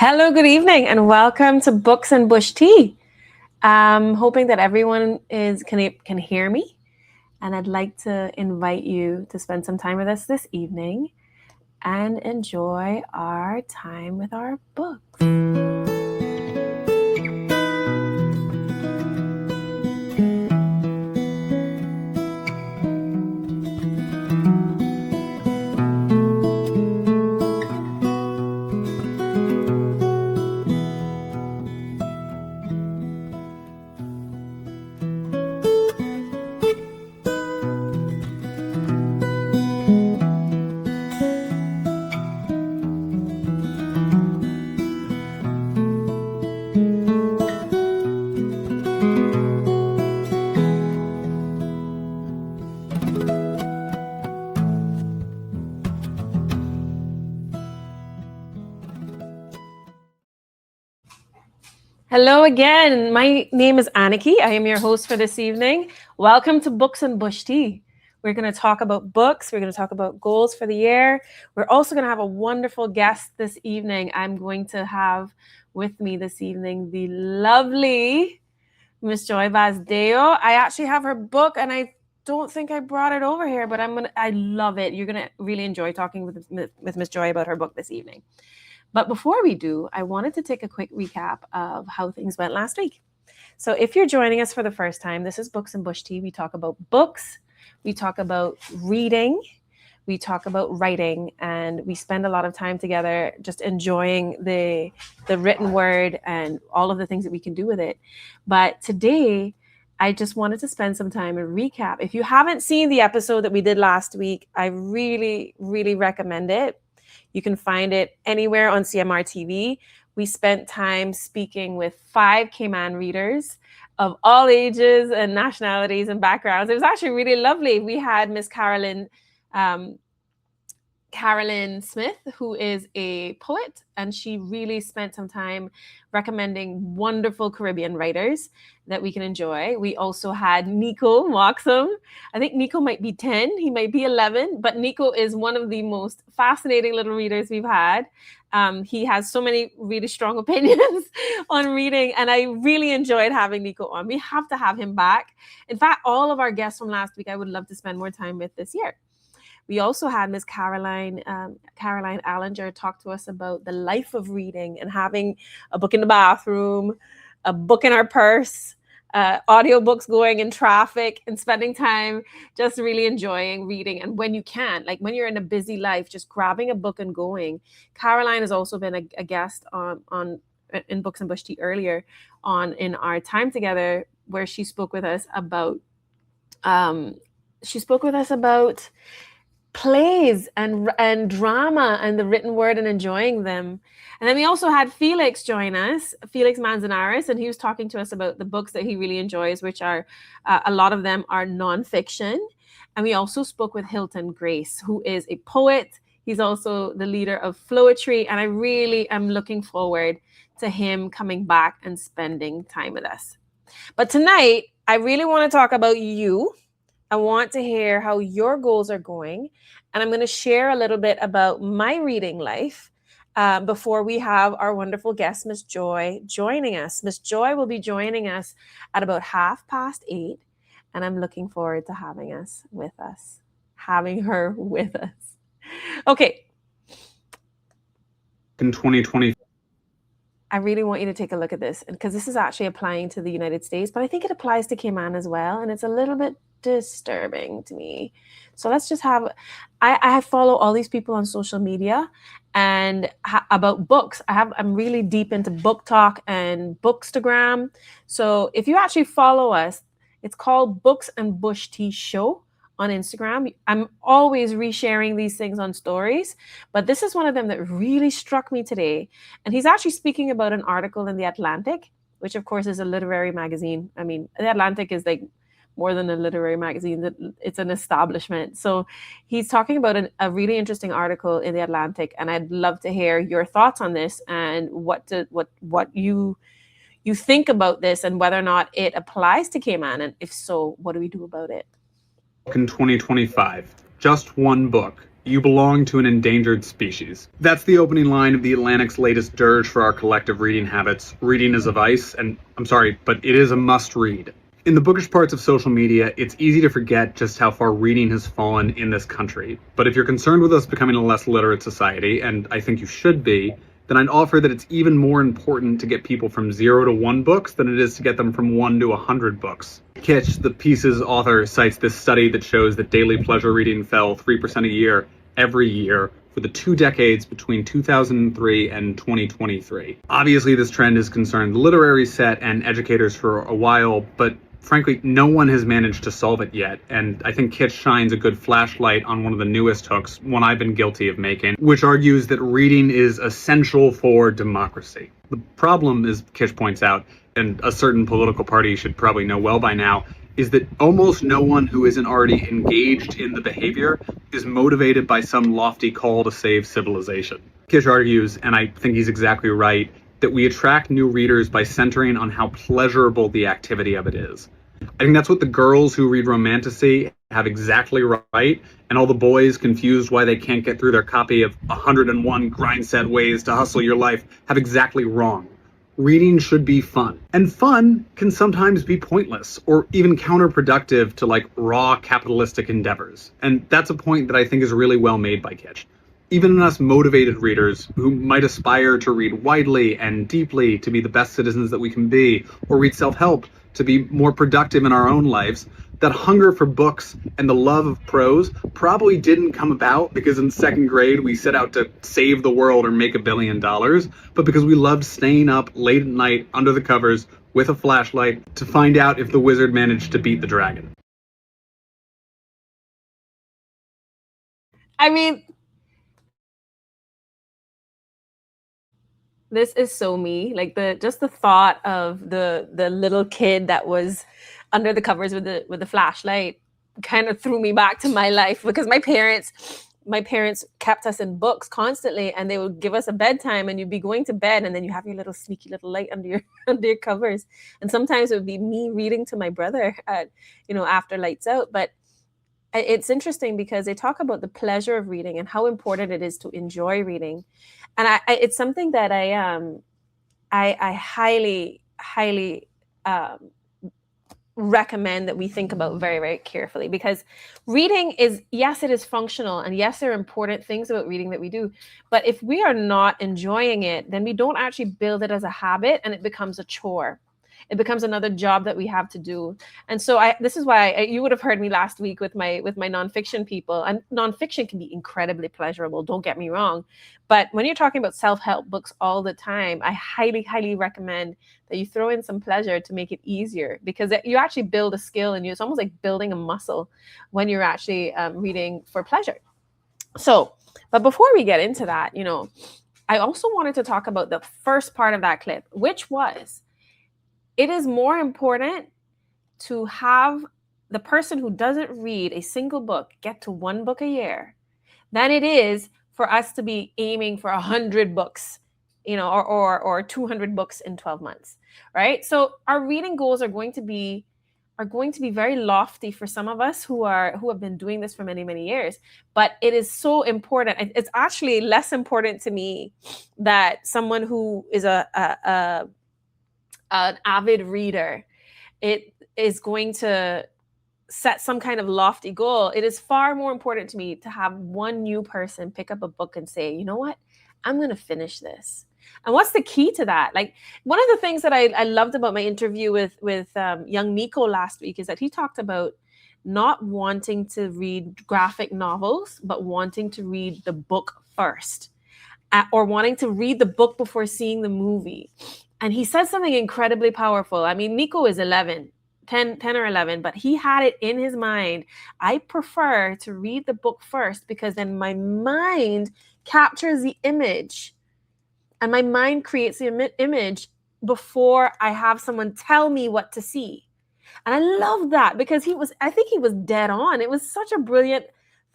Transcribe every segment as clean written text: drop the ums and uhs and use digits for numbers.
Hello, good evening, and welcome to Books and Bush Tea. I'm hoping that everyone can hear me, and I'd like to invite you to spend some time with us this evening and enjoy our time with our books. Hello again. My name is Annikki. I am your host for this evening. Welcome to Books and Bush Tea. We're going to talk about books. We're going to talk about goals for the year. We're also going to have a wonderful guest this evening. I'm going to have with me this evening the lovely Mrs Joy Basdeo. I actually have her book, and I don't think I brought it over here, but I love it. You're going to really enjoy talking with Mrs Joy about her book this evening. But before we do, I wanted to take a quick recap of how things went last week. So if you're joining us for the first time, this is Books and Bush Tea. We talk about books, we talk about reading, we talk about writing, and we spend a lot of time together just enjoying the written word and all of the things that we can do with it. But today, I just wanted to spend some time and recap. If you haven't seen the episode that we did last week, I really, really recommend it. You can find it anywhere on CMR TV. We spent time speaking with 5 Cayman readers of all ages and nationalities and backgrounds. It was actually really lovely. We had Miss Carolyn Smith, who is a poet, and she really spent some time recommending wonderful Caribbean writers that we can enjoy. We also had Nico Moxham. I think Nico might be 10, he might be 11, but Nico is one of the most fascinating little readers we've had. He has so many really strong opinions on reading, and I really enjoyed having Nico on. We have to have him back. In fact, all of our guests from last week, I would love to spend more time with this year. We also had Miss Caroline Allinger talk to us about the life of reading and having a book in the bathroom, a book in our purse, audiobooks going in traffic, and spending time just really enjoying reading. And when you can, like when you're in a busy life, just grabbing a book and going. Caroline has also been a guest in Books and Bush Tea earlier on in our time together, where she spoke with us about plays and drama and the written word and enjoying them. And then we also had Felix join us, Felix Manzanares, and he was talking to us about the books that he really enjoys, which are a lot of them are nonfiction. And we also spoke with Hilton Grace, who is a poet. He's also the leader of Floetry, and I really am looking forward to him coming back and spending time with us. But tonight, I really want to talk about you. I want to hear how your goals are going. And I'm going to share a little bit about my reading life before we have our wonderful guest, Miss Joy, joining us. Miss Joy will be joining us at about 8:30. And I'm looking forward to having her with us. Okay. In 2020. I really want you to take a look at this, because this is actually applying to the United States, but I think it applies to Cayman as well. And it's a little bit disturbing to me. So let's just I follow all these people on social media and about books. I'm really deep into book talk and Bookstagram. So if you actually follow us, it's called Books and Bush Tea Show on Instagram. I'm always resharing these things on stories, but this is one of them that really struck me today. And he's actually speaking about an article in The Atlantic, which of course is a literary magazine. I mean, The Atlantic is like more than a literary magazine, it's an establishment. So he's talking about a really interesting article in The Atlantic, and I'd love to hear your thoughts on this and what you think about this and whether or not it applies to Cayman, and if so, what do we do about it? In 2025, just one book You belong to an endangered species. That's the opening line of The Atlantic's latest dirge for our collective reading habits. Reading is a vice, and I'm sorry, but it is a must-read. In the bookish parts of social media, it's easy to forget just how far reading has fallen in this country. But if you're concerned with us becoming a less literate society, and I think you should be, then I'd offer that it's even more important to get people from 0 to 1 books than it is to get them from 1 to 100 books. Kitch, the piece's author, cites this study that shows that daily pleasure reading fell 3% a year every year for the 2 decades between 2003 and 2023. Obviously, this trend has concerned the literary set and educators for a while, but frankly, no one has managed to solve it yet, and I think Kitch shines a good flashlight on one of the newest hooks, one I've been guilty of making, which argues that reading is essential for democracy. The problem, as Kitch points out, and a certain political party should probably know well by now, is that almost no one who isn't already engaged in the behavior is motivated by some lofty call to save civilization. Kitch argues, and I think he's exactly right, that we attract new readers by centering on how pleasurable the activity of it is. I think that's what the girls who read romantasy have exactly right, and all the boys confused why they can't get through their copy of 101 grind-set ways to hustle your life have exactly wrong. Reading should be fun. And fun can sometimes be pointless or even counterproductive to like raw capitalistic endeavors. And that's a point that I think is really well made by Kitch. Even in us motivated readers who might aspire to read widely and deeply to be the best citizens that we can be, or read self-help to be more productive in our own lives, that hunger for books and the love of prose probably didn't come about because in 2nd grade we set out to save the world or make $1 billion, but because we loved staying up late at night under the covers with a flashlight to find out if the wizard managed to beat the dragon. I mean, this is so me. Like just the thought of the little kid that was under the covers with the flashlight kind of threw me back to my life, because my parents kept us in books constantly, and they would give us a bedtime, and you'd be going to bed, and then you have your little sneaky little light under your under your covers. And sometimes it would be me reading to my brother at, after lights out. But it's interesting because they talk about the pleasure of reading and how important it is to enjoy reading. And it's something that I highly recommend that we think about very, very carefully, because reading is, yes, it is functional, and yes, there are important things about reading that we do. But if we are not enjoying it, then we don't actually build it as a habit, and it becomes a chore. It becomes another job that we have to do. And so this is why you would have heard me last week with my nonfiction people. And nonfiction can be incredibly pleasurable, don't get me wrong. But when you're talking about self-help books all the time, I highly, highly recommend that you throw in some pleasure to make it easier, because you actually build a skill, and it's almost like building a muscle when you're actually reading for pleasure. So, but before we get into that, I also wanted to talk about the first part of that clip, which was, it is more important to have the person who doesn't read a single book get to 1 book a year than it is for us to be aiming for 100 books, or 200 books in 12 months, right? So our reading goals are going to be very lofty for some of us who have been doing this for many, many years. But it is so important. It's actually less important to me that someone who is an avid reader, it is going to set some kind of lofty goal. It is far more important to me to have one new person pick up a book and say, you know what, I'm going to finish this. And what's the key to that? Like, one of the things that I loved about my interview with young Nico last week is that he talked about not wanting to read graphic novels, but wanting to read the book first, or wanting to read the book before seeing the movie. And he said something incredibly powerful. I mean, Nico is 10 or 11, but he had it in his mind. I prefer to read the book first, because then my mind captures the image, and my mind creates the image before I have someone tell me what to see. And I love that, because I think he was dead on. It was such a brilliant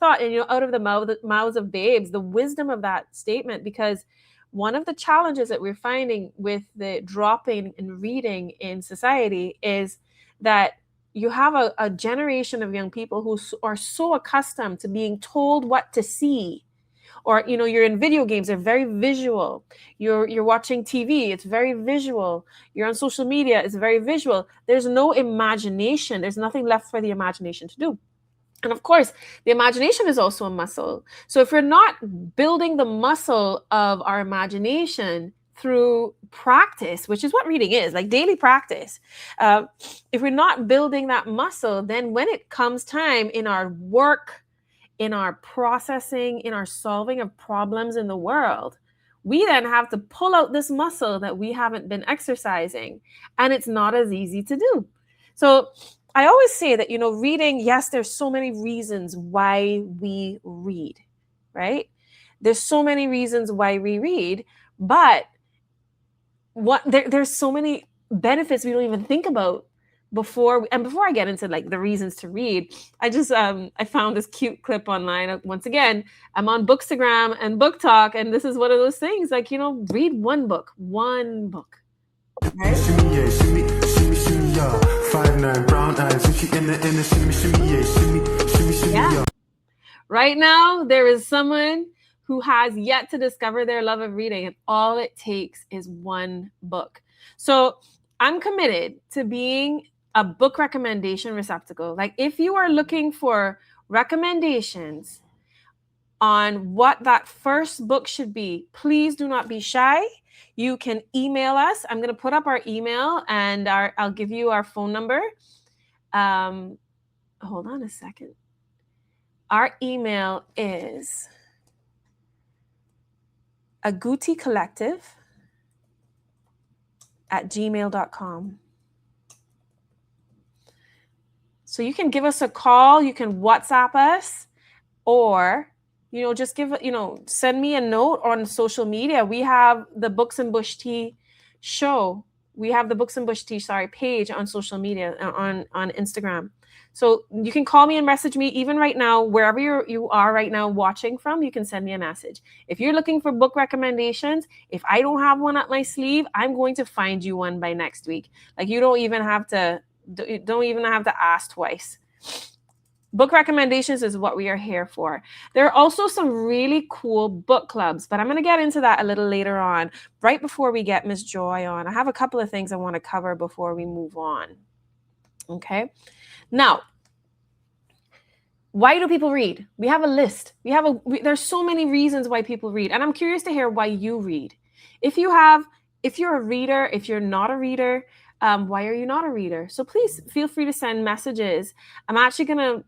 thought, and out of the mouths of babes, the wisdom of that statement. Because one of the challenges that we're finding with the dropping in reading in society is that you have a generation of young people who are so accustomed to being told what to see. Or, you're in video games, they're very visual. You're watching TV, it's very visual. You're on social media, it's very visual. There's no imagination. There's nothing left for the imagination to do. And of course, the imagination is also a muscle. So if we're not building the muscle of our imagination through practice, which is what reading is, like daily practice, if we're not building that muscle, then when it comes time in our work, in our processing, in our solving of problems in the world, we then have to pull out this muscle that we haven't been exercising. And it's not as easy to do. So I always say that, reading, yes, there's so many reasons why we read, right? There's so many reasons why we read, but there's so many benefits we don't even think about before I get into like the reasons to read. I just I found this cute clip online. Once again, I'm on Bookstagram and Book Talk, and this is one of those things, like, read one book, right? Yeah. Right now, there is someone who has yet to discover their love of reading, and all it takes is one book. So I'm committed to being a book recommendation receptacle. Like, if you are looking for recommendations on what that first book should be, please do not be shy. You can email us. I'm going to put up our email, and I'll give you our phone number. Hold on a second. Our email is aguticollective@gmail.com. So you can give us a call, you can WhatsApp us, or, just send me a note on social media. We have the Books and Bush Tea show. We have the Books and Bush Tea, page on social media, on Instagram. So you can call me and message me even right now, wherever you are right now watching from, you can send me a message. If you're looking for book recommendations, if I don't have one up my sleeve, I'm going to find you one by next week. Like, you don't even have to ask twice. Book recommendations is what we are here for. There are also some really cool book clubs, but I'm going to get into that a little later on, right before we get Miss Joy on. I have a couple of things I want to cover before we move on. Okay. Now, why do people read? We have a list. There's so many reasons why people read. And I'm curious to hear why you read. If you're a reader, if you're not a reader, why are you not a reader? So please feel free to send messages. I'm actually going to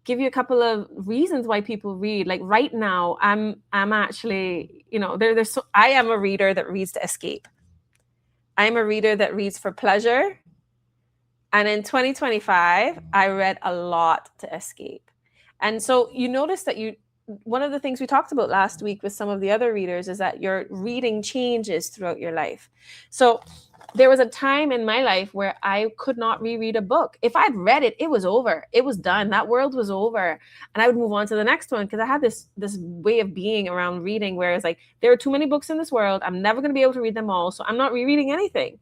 give you a couple of reasons why people read. Like right now, I'm actually, I am a reader that reads to escape. I'm a reader that reads for pleasure. And in 2025, I read a lot to escape. And so you notice that one of the things we talked about last week with some of the other readers is that your reading changes throughout your life. So there was a time in my life where I could not reread a book. If I'd read it, it was over. It was done. That world was over. And I would move on to the next one, because I had this way of being around reading where it's like, there are too many books in this world. I'm never going to be able to read them all. So I'm not rereading anything.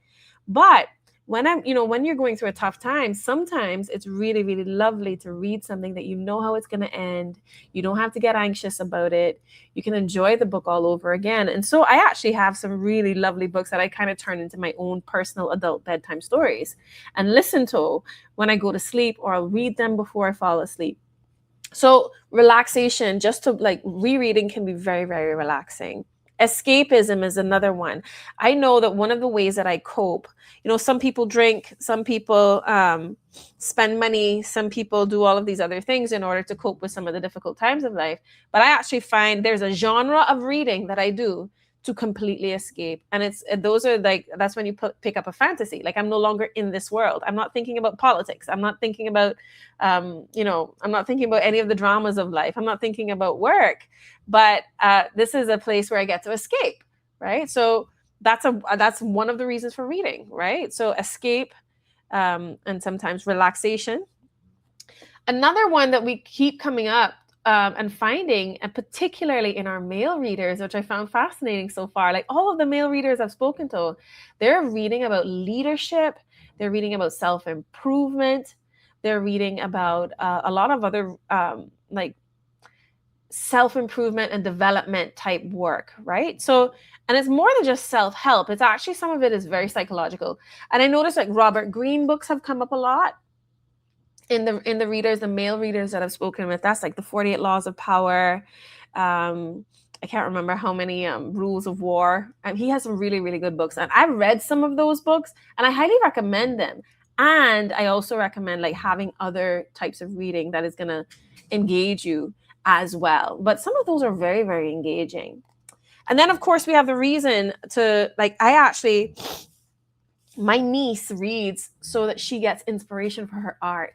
But when when you're going through a tough time, sometimes it's really, really lovely to read something that you know how it's going to end. You don't have to get anxious about it. You can enjoy the book all over again. And so I actually have some really lovely books that I kind of turn into my own personal adult bedtime stories and listen to when I go to sleep, or I'll read them before I fall asleep. So relaxation, just to rereading can be very, very relaxing. Escapism is another one. I know that one of the ways that I cope, some people drink, some people spend money, some people do all of these other things in order to cope with some of the difficult times of life. But I actually find there's a genre of reading that I do to completely escape. And that's when you pick up a fantasy. Like, I'm no longer in this world. I'm not thinking about politics. I'm not thinking about, I'm not thinking about any of the dramas of life. I'm not thinking about work. But this is a place where I get to escape, right? So that's one of the reasons for reading, right? So escape, and sometimes relaxation. Another one that we keep coming up and finding, and particularly in our male readers, which I found fascinating so far, like all of the male readers I've spoken to, they're reading about leadership, they're reading about self-improvement, they're reading about a lot of other like self-improvement and development type work, right? So, and it's more than just self-help. It's actually, some of it is very psychological. And I noticed like Robert Greene books have come up a lot in the readers, the male readers that I've spoken with. That's like the 48 Laws of Power. I can't remember how many Rules of War. He has some really, really good books. And I've read some of those books and I highly recommend them. And I also recommend like having other types of reading that is going to engage you as well. But some of those are very, very engaging. And then, of course, we have the reason to, like, my niece reads so that she gets inspiration for her art,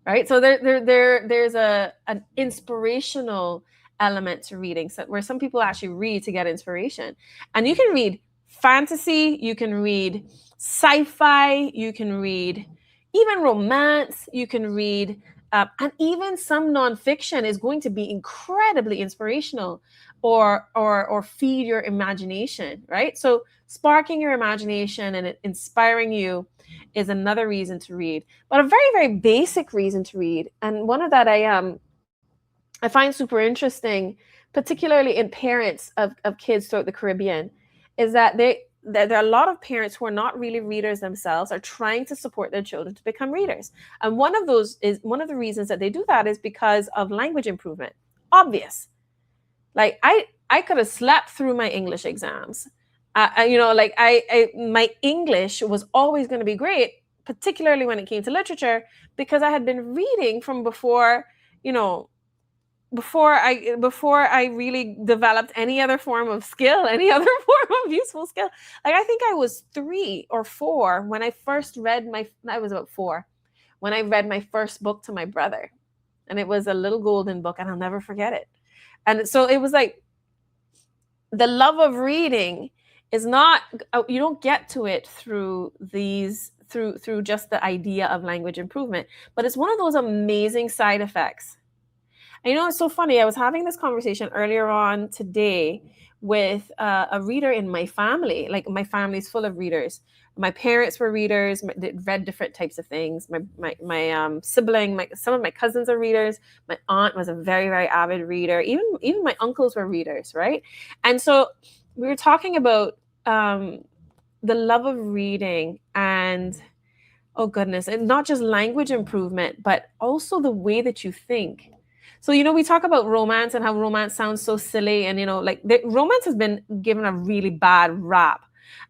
right? So there's an inspirational element to reading, so where some people actually read to get inspiration. And you can read fantasy, you can read sci-fi, you can read even romance, you can read and even some nonfiction is going to be incredibly inspirational or feed your imagination, right? So sparking your imagination and inspiring you is another reason to read. But a very, very basic reason to read, and one of that I find super interesting, particularly in parents of kids throughout the Caribbean, is that there are a lot of parents who are not really readers themselves, are trying to support their children to become readers. And one of the reasons that they do that is because of language improvement. Obvious. Like I could have slept through my English exams. My English was always going to be great, particularly when it came to literature, because I had been reading from before I really developed any other form of skill, any other form of useful skill. Like I think I was 3 or 4 when I first read I was about 4 when I read my first book to my brother. And it was a little golden book and I'll never forget it. And so it was like the love of reading is not, you don't get to it through just the idea of language improvement, but it's one of those amazing side effects. And it's so funny. I was having this conversation earlier on today with a reader in my family. Like my family's full of readers. My parents were readers. They read different types of things. My sibling, some of my cousins are readers. My aunt was a very, very avid reader. Even my uncles were readers, right? And so we were talking about the love of reading and, oh goodness, and not just language improvement, but also the way that you think. So, we talk about romance and how romance sounds so silly. And, romance has been given a really bad rap,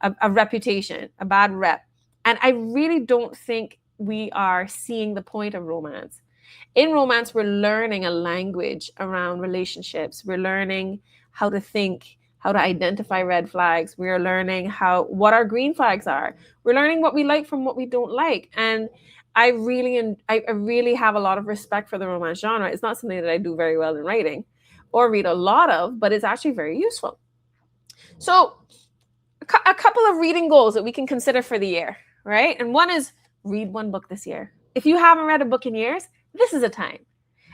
a reputation, a bad rep. And I really don't think we are seeing the point of romance. In romance, we're learning a language around relationships. We're learning how to think, how to identify red flags. We're learning what our green flags are. We're learning what we like from what we don't like. And I really have a lot of respect for the romance genre. It's not something that I do very well in writing or read a lot of, but it's actually very useful. So a couple of reading goals that we can consider for the year, right? And one is read one book this year. If you haven't read a book in years, this is a time.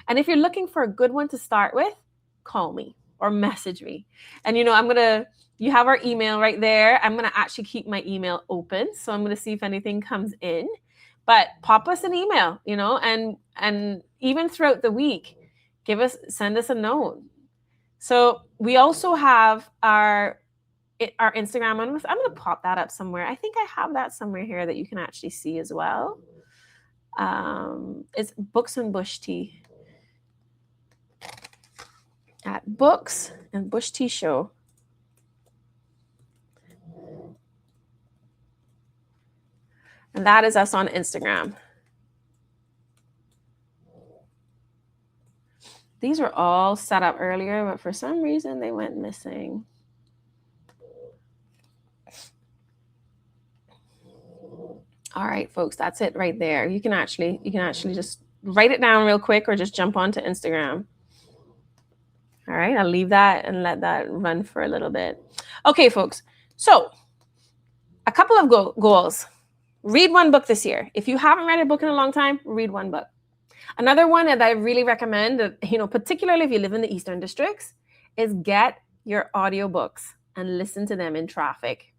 And if you're looking for a good one to start with, call me or message me. And you have our email right there. I'm going to actually keep my email open. So I'm going to see if anything comes in. But pop us an email, and even throughout the week, send us a note. So we also have our Instagram. I'm going to pop that up somewhere. I think I have that somewhere here that you can actually see as well. It's Books and Bush Tea at Books and Bush Tea Show. And that is us on Instagram. These were all set up earlier, but for some reason they went missing. All right, folks, that's it right there. You can actually just write it down real quick or just jump onto Instagram. All right, I'll leave that and let that run for a little bit. Okay, folks. So a couple of goals. Read one book this year. If you haven't read a book in a long time, read one book. Another one that I really recommend, particularly if you live in the Eastern Districts, is get your audiobooks and listen to them in traffic.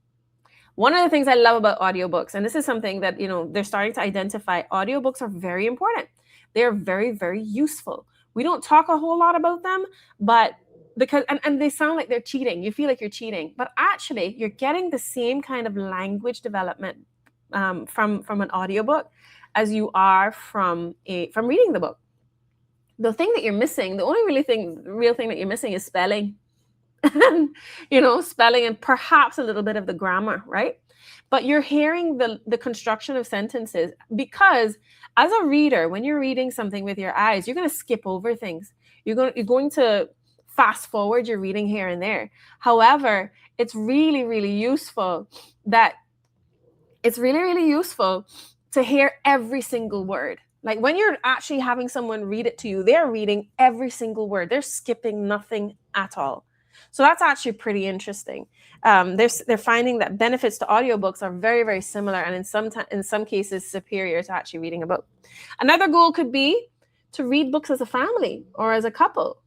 One of the things I love about audiobooks, and this is something that, they're starting to identify, audiobooks are very important. They're very, very useful. We don't talk a whole lot about them, but because, and they sound like they're cheating. You feel like you're cheating, but actually you're getting the same kind of language development from an audiobook as you are from reading the book. The thing that you're missing, the only real thing that you're missing is spelling. Spelling and perhaps a little bit of the grammar, right? But you're hearing the construction of sentences, because as a reader, when you're reading something with your eyes, you're going to skip over things. You're going to fast forward your reading here and there. However, it's really, really useful to hear every single word. Like when you're actually having someone read it to you, they're reading every single word. They're skipping nothing at all. So that's actually pretty interesting. They're finding that benefits to audiobooks are very, very similar, and in some cases superior to actually reading a book. Another goal could be to read books as a family or as a couple.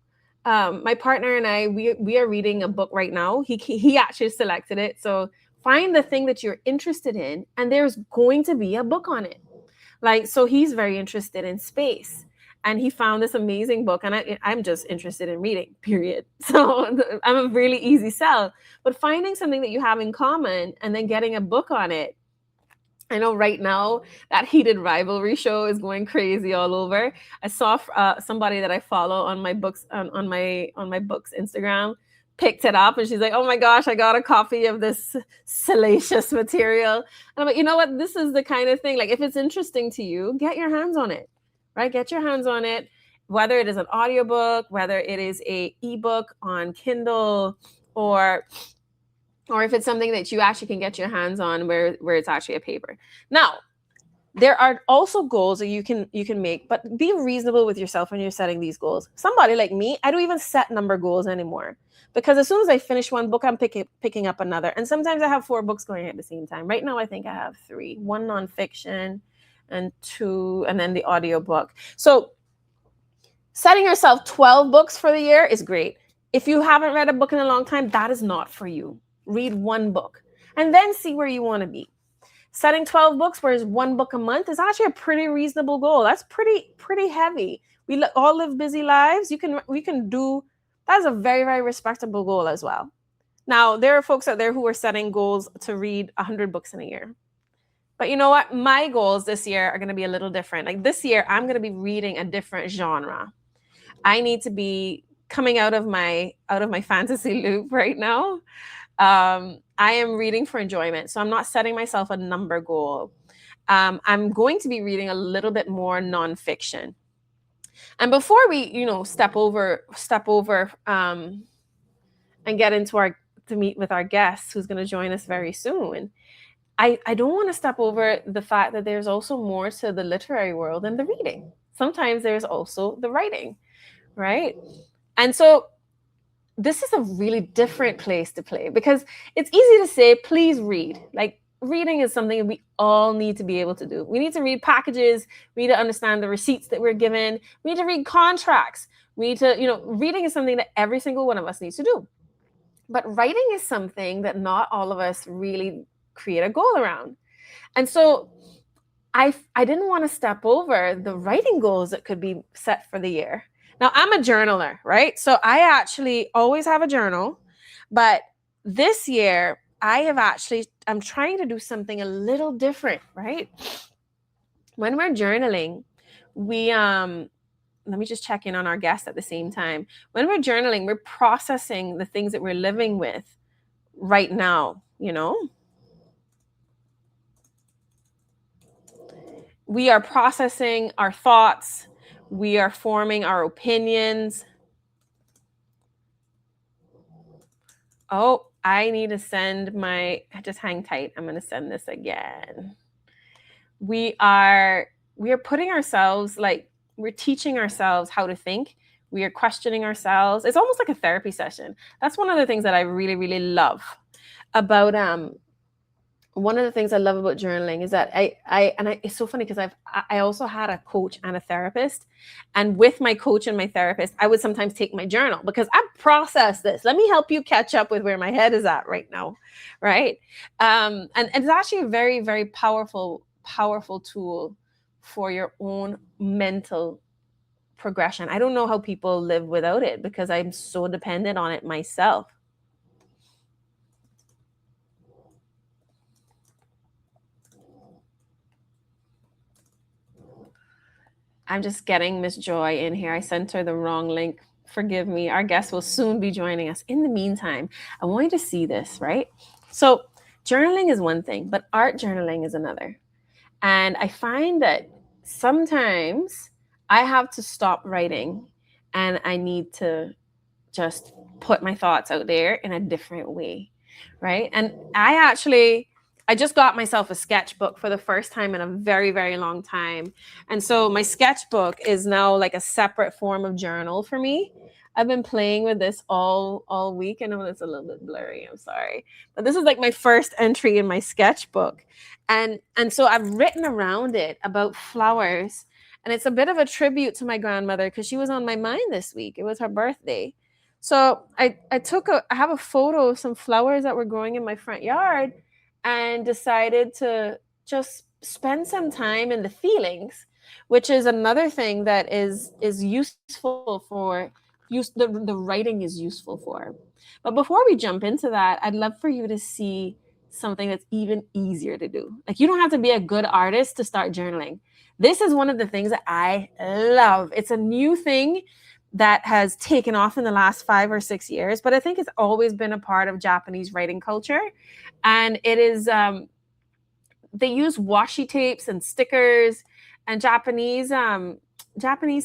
My partner and I, we are reading a book right now. He actually selected it. So find the thing that you're interested in, and there's going to be a book on it. So he's very interested in space, and he found this amazing book, and I'm just interested in reading, period. So I'm a really easy sell. But finding something that you have in common and then getting a book on it. I know right now that heated rivalry show is going crazy all over. I saw somebody that I follow on my books on my books Instagram picked it up, and she's like, "Oh my gosh, I got a copy of this salacious material." And I'm like, you know what? This is the kind of thing, like, if it's interesting to you, get your hands on it, right? Get your hands on it, whether it is an audiobook, whether it is a ebook on Kindle, or if it's something that you actually can get your hands on where it's actually a paper. Now, there are also goals that you can make, but be reasonable with yourself when you're setting these goals. Somebody like me, I don't even set number goals anymore, because as soon as I finish one book, I'm picking up another. And sometimes I have 4 books going at the same time. Right now, I think I have 3, 1 nonfiction and 2, and then the audiobook. So setting yourself 12 books for the year is great. If you haven't read a book in a long time, that is not for you. Read 1 book and then see where you want to be. Setting 12 books, whereas 1 book a month, is actually a pretty reasonable goal. That's pretty heavy. We all live busy lives. We can do, that's a very, very respectable goal as well. Now, there are folks out there who are setting goals to read 100 books in a year. But you know what? My goals this year are going to be a little different. Like this year, I'm going to be reading a different genre. I need to be coming out of my fantasy loop right now. I am reading for enjoyment. So I'm not setting myself a number goal. I'm going to be reading a little bit more nonfiction. And before we, step over and get into to meet with our guest who's going to join us very soon, I don't want to step over the fact that there's also more to the literary world than the reading. Sometimes there's also the writing, right? And so this is a really different place to play, because it's easy to say, please read. Like, reading is something we all need to be able to do. We need to read packages. We need to understand the receipts that we're given. We need to read contracts. We need to, reading is something that every single one of us needs to do. But writing is something that not all of us really create a goal around. And so I didn't want to step over the writing goals that could be set for the year. Now, I'm a journaler, right? So I actually always have a journal, but this year I'm trying to do something a little different, right? When we're journaling, let me just check in on our guest at the same time. When we're journaling, we're processing the things that we're living with right now, We are processing our thoughts. We are forming our opinions. Oh, I need to send just hang tight. I'm going to send this again. We are putting ourselves, we're teaching ourselves how to think. We are questioning ourselves. It's almost like a therapy session. That's one of the things that I really, really love about one of the things I love about journaling is that it's so funny because I also had a coach and a therapist, and with my coach and my therapist, I would sometimes take my journal because I process this. Let me help you catch up with where my head is at right now, right? And it's actually a very, very powerful tool for your own mental progression. I don't know how people live without it because I'm so dependent on it myself. I'm just getting Miss Joy in here. I sent her the wrong link. Forgive me. Our guest will soon be joining us. In the meantime, I want you to see this, right? So, journaling is one thing, but art journaling is another. And I find that sometimes I have to stop writing and I need to just put my thoughts out there in a different way, right? And I just got myself a sketchbook for the first time in a very, very long time. And so my sketchbook is now like a separate form of journal for me. I've been playing with this all week. I know it's a little bit blurry. I'm sorry. But this is like my first entry in my sketchbook. And so I've written around it about flowers. And it's a bit of a tribute to my grandmother because she was on my mind this week. It was her birthday. So I have a photo of some flowers that were growing in my front yard and decided to just spend some time in the feelings, which is another thing that is useful for the writing is useful for. But before we jump into that, I'd love for you to see something that's even easier to do. Like you don't have to be a good artist to start journaling. This is one of the things that I love. It's a new thing that has taken off in the last 5 or 6 years, but I think it's always been a part of Japanese writing culture. And it is, they use washi tapes and stickers, and Japanese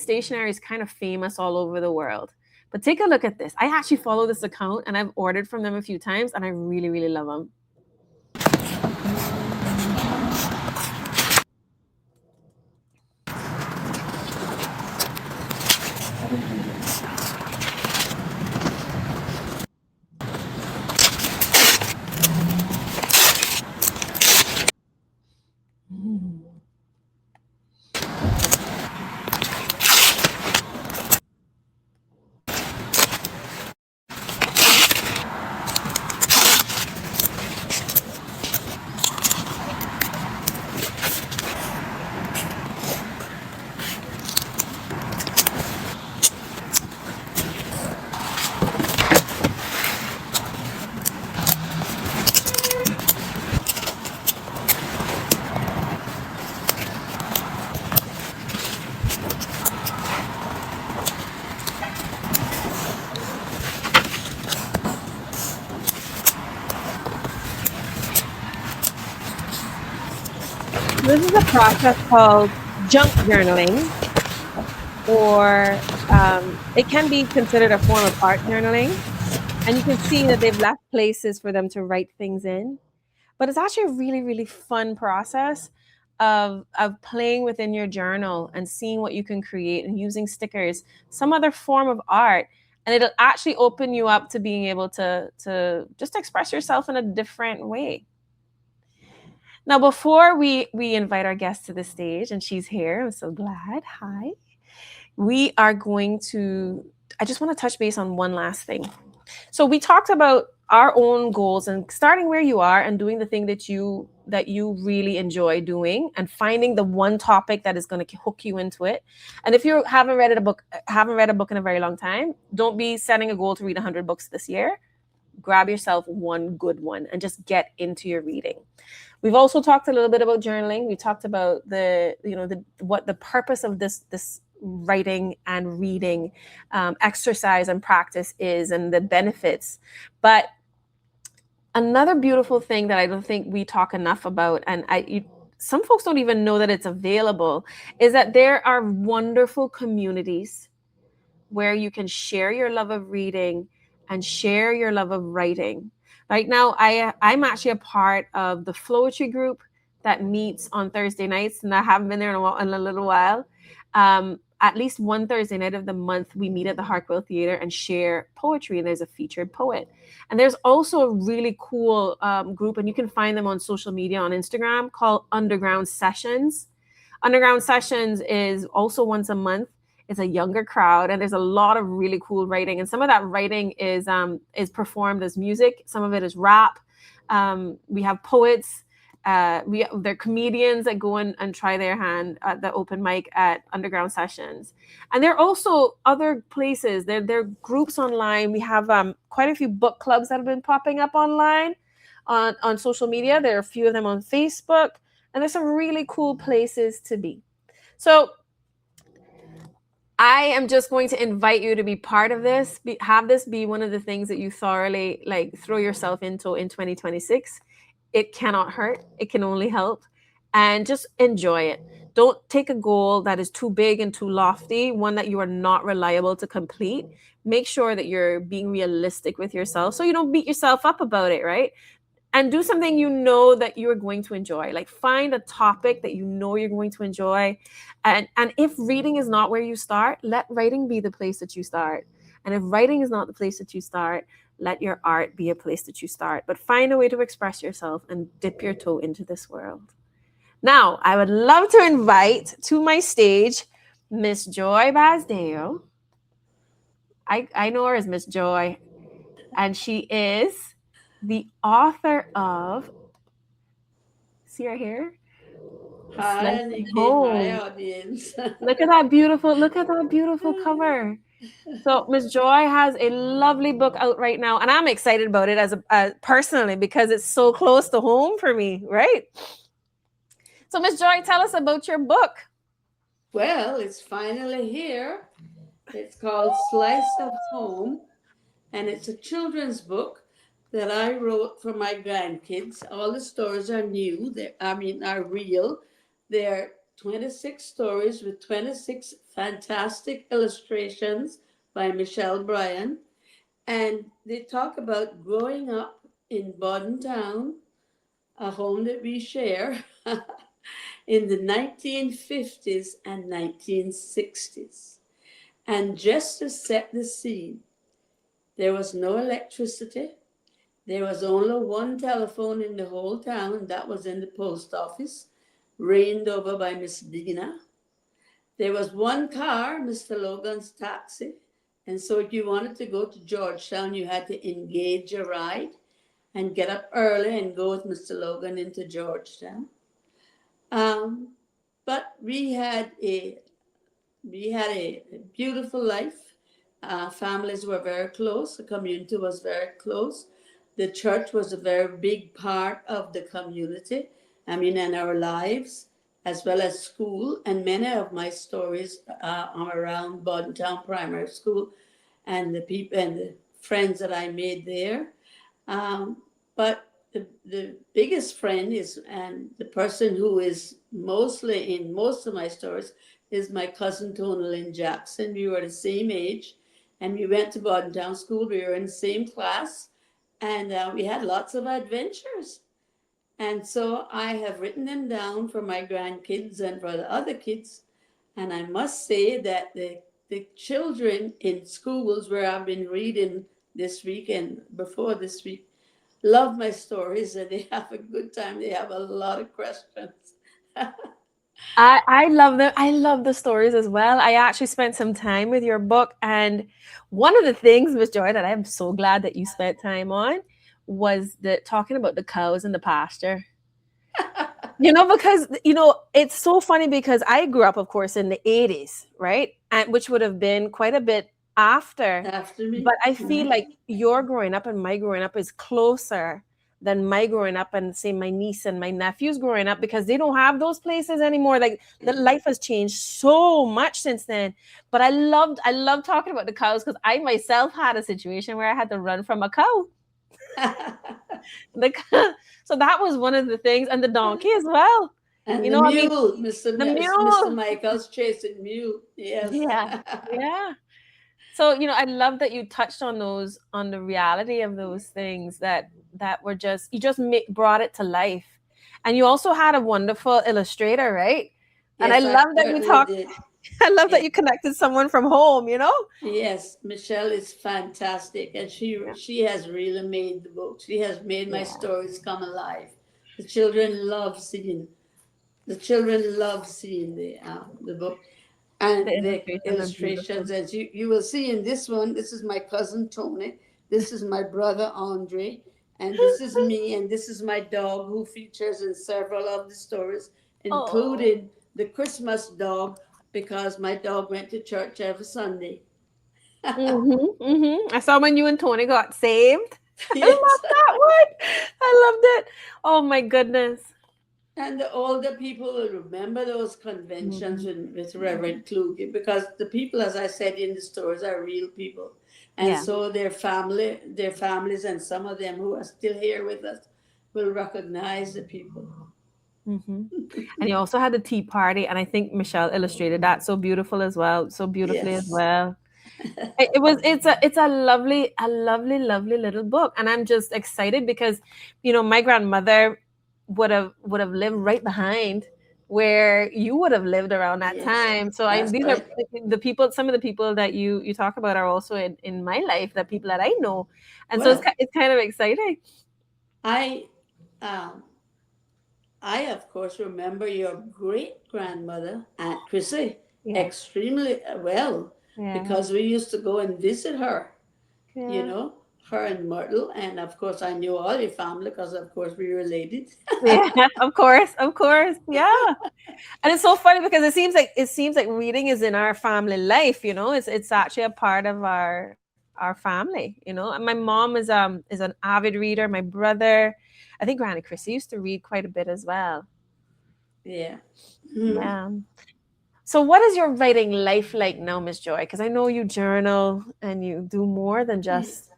stationery is kind of famous all over the world. But take a look at this. I actually follow this account and I've ordered from them a few times and I really, really love them. This is a process called junk journaling, or it can be considered a form of art journaling. And you can see that they've left places for them to write things in. But it's actually a really, really fun process of playing within your journal and seeing what you can create and using stickers, some other form of art. And it'll actually open you up to being able to just express yourself in a different way. Now, before we invite our guest to the stage, and she's here, I'm so glad. Hi. We are going to, I just want to touch base on one last thing. So we talked about our own goals and starting where you are and doing the thing that you really enjoy doing and finding the one topic that is going to hook you into it. And if you haven't read a book in a very long time, don't be setting a goal to read 100 books this year. Grab yourself one good one and just get into your reading. We've also talked a little bit about journaling. We talked about what the purpose of this writing and reading exercise and practice is and the benefits. But another beautiful thing that I don't think we talk enough about, and some folks don't even know that it's available, is that there are wonderful communities where you can share your love of reading and share your love of writing. Right now, I'm actually a part of the Floetry group that meets on Thursday nights, and I haven't been there in a little while. at least one Thursday night of the month, we meet at the Hartwell Theater and share poetry, and there's a featured poet. And there's also a really cool group, and you can find them on social media on Instagram, called Underground Sessions. Underground Sessions is also once a month. It's a younger crowd, and there's a lot of really cool writing. And some of that writing is performed as music. Some of it is rap. We have poets. They're comedians that go in and try their hand at the open mic at Underground Sessions. And there are also other places. There are groups online. We have quite a few book clubs that have been popping up online on social media. There are a few of them on Facebook. And there's some really cool places to be. So I am just going to invite you to be part of this. Have this be one of the things that you thoroughly throw yourself into in 2026. It cannot hurt. It can only help. And just enjoy it. Don't take a goal that is too big and too lofty, one that you are not reliable to complete. Make sure that you're being realistic with yourself so you don't beat yourself up about it, right? And do something you know that you're going to enjoy. Like, find a topic that you know you're going to enjoy. And if reading is not where you start, let writing be the place that you start. And if writing is not the place that you start, let your art be a place that you start. But find a way to express yourself and dip your toe into this world. Now, I would love to invite to my stage Miss Joy Basdeo. I know her as Miss Joy, and she is the author of, see right here? Hi, Annikki. Hi, audience. Look at that beautiful cover. So Miss Joy has a lovely book out right now, and I'm excited about it as personally, because it's so close to home for me, right? So Miss Joy, tell us about your book. Well, it's finally here. It's called Slice of Home, and it's a children's book that I wrote for my grandkids. All the stories are new. Are real. They're 26 stories with 26 fantastic illustrations by Michelle Bryan. And they talk about growing up in Bordentown, a home that we share, in the 1950s and 1960s. And just to set the scene, there was no electricity. There was only one telephone in the whole town, and that was in the post office, reigned over by Miss Dina. There was one car, Mr. Logan's taxi, and so if you wanted to go to Georgetown, you had to engage a ride and get up early and go with Mr. Logan into Georgetown. But we had a beautiful life. Families were very close. The community was very close. The church was a very big part of the community, and our lives, as well as school. And many of my stories are around Bordentown Primary School and the people and the friends that I made there. But the biggest friend is, and the person who is mostly in most of my stories, is my cousin Tona Lynn Jackson. We were the same age, and we went to Bordentown School. We were in the same class. And we had lots of adventures. And so I have written them down for my grandkids and for the other kids. And I must say that the children in schools where I've been reading this week and before this week love my stories, and they have a good time. They have a lot of questions. I love them. I love the stories as well. I actually spent some time with your book, and one of the things, Miss Joy, that I am so glad that you spent time on was talking about the cows in the pasture. Because it's so funny, because I grew up, of course, in the 80s, right? And which would have been quite a bit after me. But I feel like your growing up and my growing up is closer than my growing up and, say, my niece and my nephew's growing up, because they don't have those places anymore. Like, the life has changed so much since then. But I loved talking about the cows, because I myself had a situation where I had to run from a cow. So that was one of the things, and the donkey as well. And the mule, Mr. Michael's chasing mule. Yes. Yeah. So, I love that you touched on the reality of those things that were you just brought it to life. And you also had a wonderful illustrator, right? Yes, and I love that you talked. I love that Yeah. you connected someone from home, you know? Yes, Michelle is fantastic, and Yeah. she has really made the book. She has made my Yeah. stories come alive. The children love seeing the children love seeing the book The and the illustrations are beautiful. illustrations. As you will see in this one, this is my cousin Tony, this is my brother Andre, and this is me, and this is my dog who features in several of the stories, Oh. including the Christmas dog, because my dog went to church every Sunday. I saw when you and Tony got saved. I Yes. love that one. I loved it. Oh my goodness. And the older people will remember those conventions Mhm, with mhm. Reverend Kluge, because the people, as I said in the stories, are real people. And Yeah. so their families, and some of them who are still here with us will recognize the people. hmm And you also had the tea party, and I think Michelle illustrated that so beautiful as well, so beautifully as Yes. well. It's a lovely, lovely little book, and I'm just excited because, my grandmother would have lived right behind where you would have lived around that Yes. time. So That's these are right. the people. Some of the people that you talk about are also in my life, the people that I know, and so Well, it's kind of exciting. I um, I, of course, remember your great grandmother, Aunt Chrissy, Yes. extremely well, Yeah. because we used to go and visit her, you Yeah. know, her and Myrtle. And of course, I knew all your family because, of course, we related. Yeah, of course, of course. Yeah. And it's so funny because it seems like reading is in our family life, It's actually a part of our family. And my mom is an avid reader. My brother, I think Granny Chrissy used to read quite a bit as well. Yeah. Hmm. Yeah. So what is your writing life like now, Miss Joy? Because I know you journal and you do more than just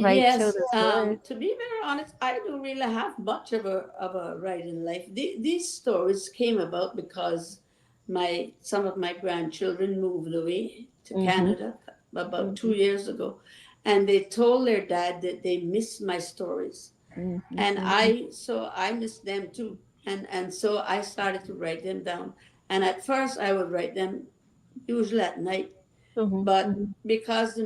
write Yes, children's stories. to be very honest, I don't really have much of a writing life. These stories came about because some of my grandchildren moved away to Mm-hmm. Canada about Mm-hmm. 2 years ago, and they told their dad that they missed my stories, and Mm-hmm. I missed them too, and so I started to write them down. And at first, I would write them usually at night, but Mm-hmm. because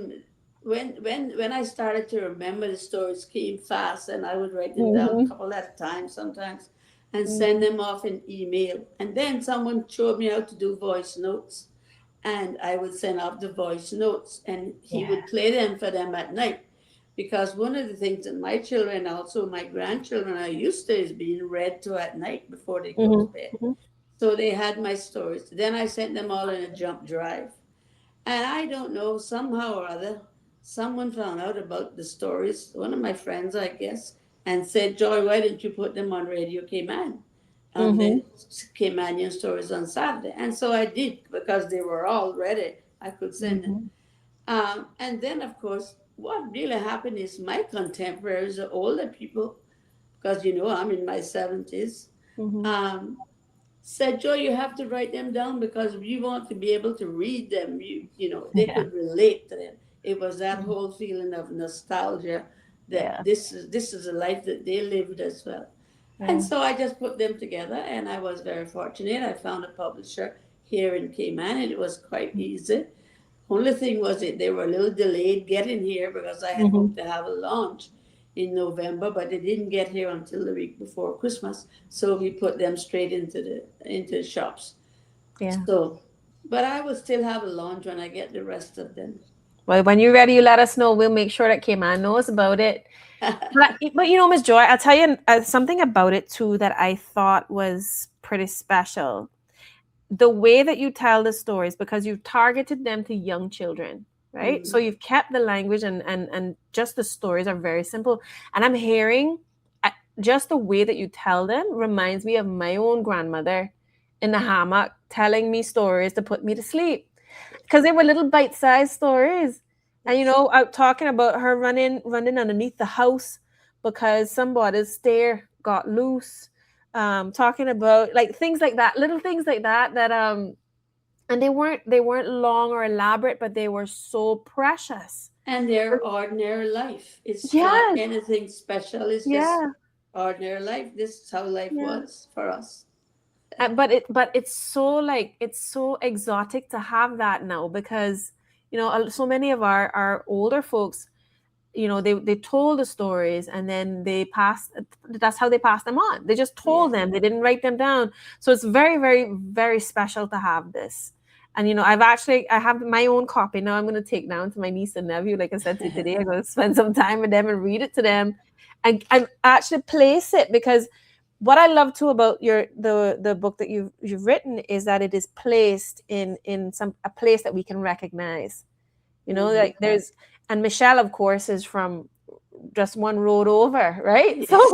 when I started to remember, the stories came fast, and I would write them down a Mm-hmm. couple at a time sometimes, and send Mm-hmm. them off in email. And then someone showed me how to do voice notes, and I would send off the voice notes, and he Yeah. would play them for them at night. Because one of the things that my children, also my grandchildren, are used to is being read to at night before they go to bed. Mm-hmm. So they had my stories. Then I sent them all in a jump drive. And I don't know, somehow or other, someone found out about the stories, one of my friends, I guess, and said, Joy, why didn't you put them on Radio Cayman? On Mm-hmm. the Caymanian stories on Saturday. And so I did, because they were all ready. I could send them. Mm-hmm. And then, of course, what really happened is my contemporaries, the older people, because I'm in my 70s, Mm-hmm. um, said, Joy, you have to write them down because we want to be able to read them. They Yeah. could relate to them. It was that whole feeling of nostalgia that Yeah. this is a life that they lived as well. And Yeah. so I just put them together, and I was very fortunate. I found a publisher here in Cayman, and it was quite easy. Only thing was that they were a little delayed getting here because I had Mm-hmm. hoped to have a launch in November, but they didn't get here until the week before Christmas. So we put them straight into the shops. Yeah. So, but I will still have a launch when I get the rest of them. Well, when you're ready, you let us know. We'll make sure that Cayman knows about it. But Miss Joy, I'll tell you something about it too that I thought was pretty special. The way that you tell the stories, because you've targeted them to young children, right? So Mm. you've kept the language and just the stories are very simple. And I'm hearing just the way that you tell them reminds me of my own grandmother in the hammock telling me stories to put me to sleep because they were little bite-sized stories. And Yes. out talking about her running underneath the house because somebody's stair got loose. Talking about like things like that, little things like that and they weren't long or elaborate, but they were so precious. And their ordinary life. It's not Yes, anything special. It's just yeah, ordinary life. This is how life yeah. was for us. But it's so like it's so exotic to have that now because so many of our older folks, they told the stories and then they passed. That's how they passed them on. They just told Yes. them. They didn't write them down. So it's very, very, very special to have this. And I have my own copy now. I'm going to take down to my niece and nephew. Like I said to you today, I'm going to spend some time with them and read it to them, and actually place it because what I love too about the book that you've written is that it is placed in some a place that we can recognize. Mhm. Like there's, and Michelle, of course, is from just one road over, right? Yes.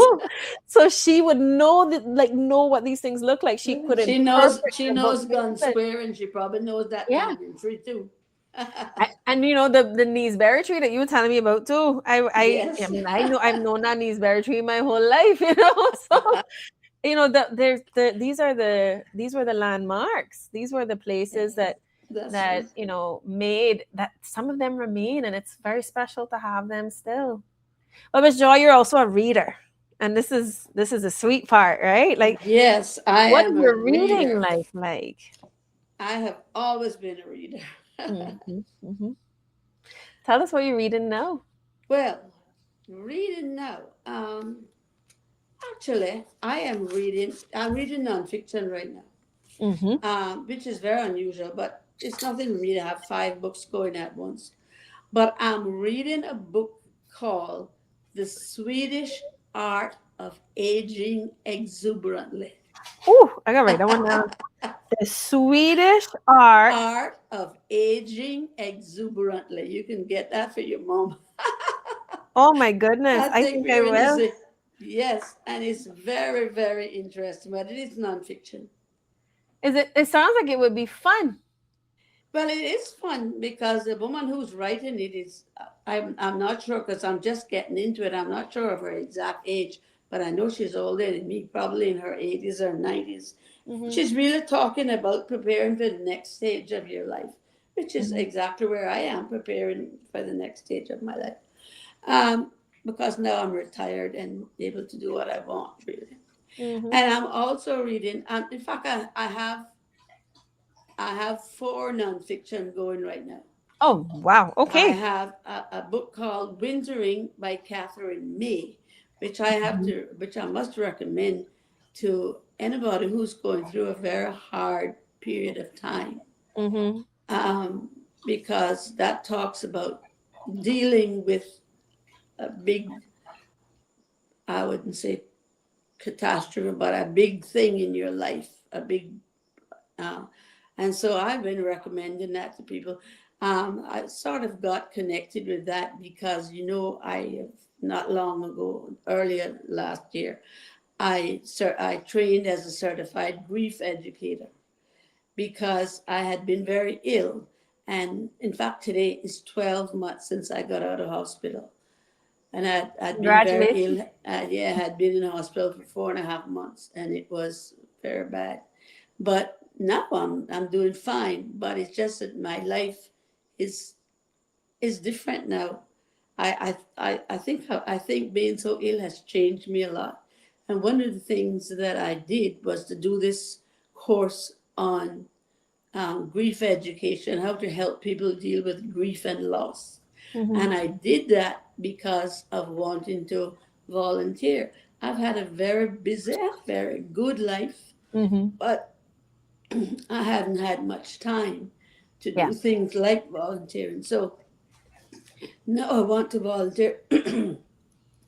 So she would know that, like, know what these things look like. She could She knows interpret she the book. knows Gun Square, and she probably knows that Yeah. onion tree too. And the Neesberry tree that you were telling me about too. I Yes. mean, I've known that Neesberry tree my whole life, So these were the landmarks. These were the places Yes. that That's that true. made that some of them remain, and it's very special to have them still. But Miss Joy, you're also a reader, and this is a sweet part, right? Like, Yes, I what am is a your reading reader. life like? I have always been a reader. Hmm. Hmm. Tell us what you're reading now. Well, reading now. Actually, I'm reading nonfiction right now, Hmm. which is very unusual, but it's nothing for me to have 5 books going at once. But I'm reading a book called The Swedish Art of Aging Exuberantly. Oh, I gotta write that one down. The Swedish art. Art of Aging Exuberantly. You can get that for your mom. Oh my goodness, I I think think I we're in will. the yes, and it's very, very interesting, but it is nonfiction. Is it? It sounds like it would be fun. Well, it is fun because the woman who's writing it is, I'm not sure because I'm just getting into it. I'm not sure of her exact age, but I know she's older than me, probably in her 80s or 90s. Hmm. She's really talking about preparing for the next stage of your life, which is Hmm. exactly where I am preparing for the next stage of my life. Um, because now I'm retired and able to do what I want, really. Hmm. And I'm also reading, in fact, I have 4 nonfiction going right now. Oh wow. I Okay. have a book called Wintering by Catherine May, which I must recommend to anybody who's going through a very hard period of time, Hmm. um, because that talks about dealing with a big, I wouldn't say catastrophe, but a big thing in your life, a big Uh, and so I've been recommending that to people. I sort of got connected with that because, I have not long ago, earlier last year, I trained as a certified grief educator because I had been very ill. And in fact, today is 12 months since I got out of hospital. And I'd been very Congratulations. ill. Yeah, I had been in the hospital for 4.5 months, and it was very bad. But now I'm doing fine. But it's just that my life is is different now. I think being so ill has changed me a lot. And one of the things that I did was to do this course on grief education, how to help people deal with grief and loss. Hmm. And I did that because of wanting to volunteer. I've had a very busy, very good life, Hmm. but I haven't had much time to Yeah. do things like volunteering. So now I want to volunteer.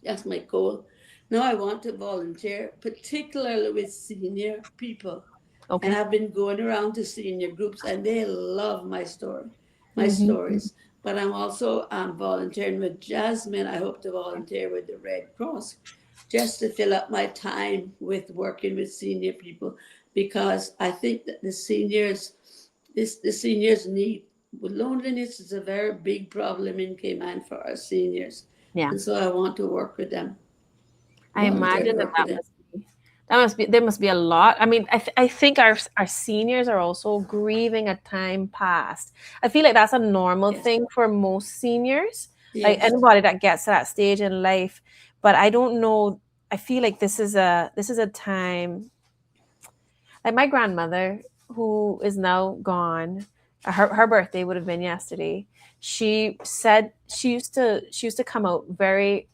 That's my goal. Now I want to volunteer, particularly with senior people. And Okay. I've been going around to senior groups, and they love my Hmm. stories. But I'm also volunteering with Jasmine. I hope to volunteer with the Red Cross just to fill up my time with working with senior people because I think that the seniors need loneliness is a very big problem in Cayman for our seniors, Yeah. and so I want to work with them, I volunteer to imagine that work with them. there must be a lot. I mean, I think our seniors are also grieving a time past. I feel like that's a normal Yes, thing for most seniors, like yes, anybody that gets to that stage in life. But I don't know. I feel like this is a time. like my grandmother, who is now gone, her birthday would have been yesterday. She said she used to come out very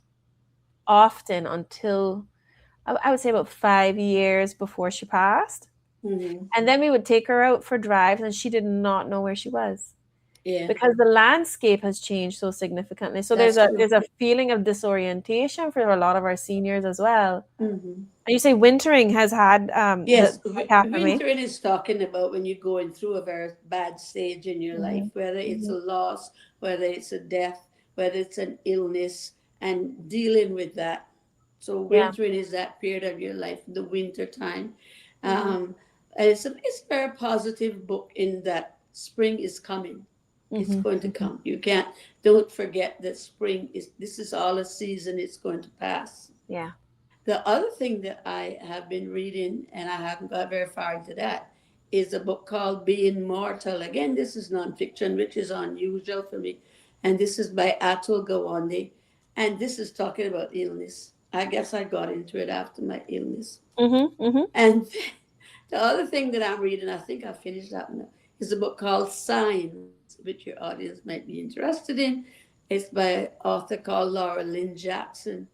often until I would say about 5 years before she passed. Mm-hmm. And then we would take her out for drives, and she did not know where she was Yeah, because the landscape has changed so significantly. So there's that's a true. there's a feeling of disorientation for a lot of our seniors as well. Mm-hmm. And you say wintering has had Yes, happened me. Winter is talking about when you're going through a very bad stage in your life, Hmm. whether it's Hmm. a loss, whether it's a death, whether it's an illness, and dealing with that. So Yeah. wintering is that period of your life, the winter time. Hmm. And it's a very positive book in that spring is coming. It's Hmm. going to Hmm. come. Don't forget that this is all a season, it's going to pass. Yeah. The other thing that I have been reading, and I haven't got very far into that, is a book called Being Mortal. Again, this is nonfiction, which is unusual for me. And this is by Atul Gawande. And this is talking about illness. I guess I got into it after my illness. Hmm. Hmm. And the other thing that I'm reading, I think I finished that one, is a book called Signs, which your audience might be interested in. It's by an author called Laura Lynn Jackson.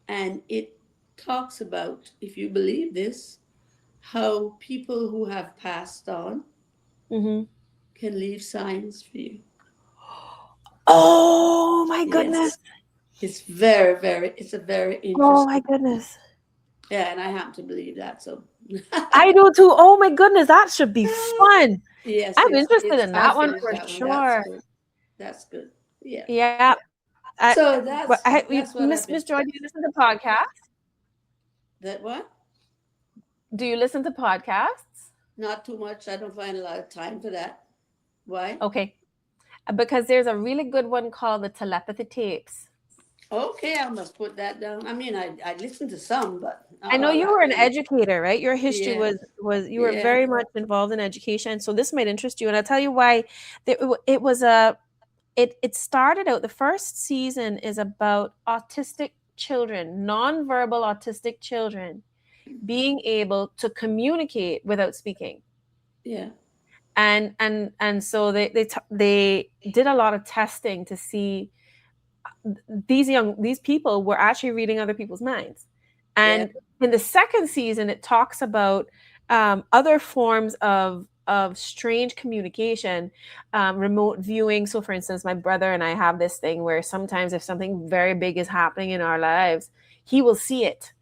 And it talks about, if you believe this, how people who have passed on Hmm. can leave signs for you. Oh my goodness. Yes. It's very, very, it's a very Oh my interesting. goodness. Yeah, and I happen to believe that. So, I do too. Oh my goodness. That should be fun. yes, I'm interested in I that one finished for that one. That's sure. good. That's good. Yeah. Yeah. I, So but that's what I've Miss been, Joy, do you listen to podcasts? that what? Do you listen to podcasts? Not too much. I don't find a lot of time for that. Why? Okay. Because there's a really good one called the telepathy tapes. Okay, I must put that down. I mean, I listen to some, but I not know all you that were an many. educator, right? Your history Yeah, was you were yeah, very much involved in education, so this might interest you. And I'll tell you why. It was a it started out. The first season is about autistic children, nonverbal autistic children, being able to communicate without speaking. yeah, And so they did a lot of testing to see these people were actually reading other people's minds. yeah, And in the second season, it talks about other forms of strange communication, remote viewing. So, for instance, my brother and I have this thing where sometimes if something very big is happening in our lives, he will see it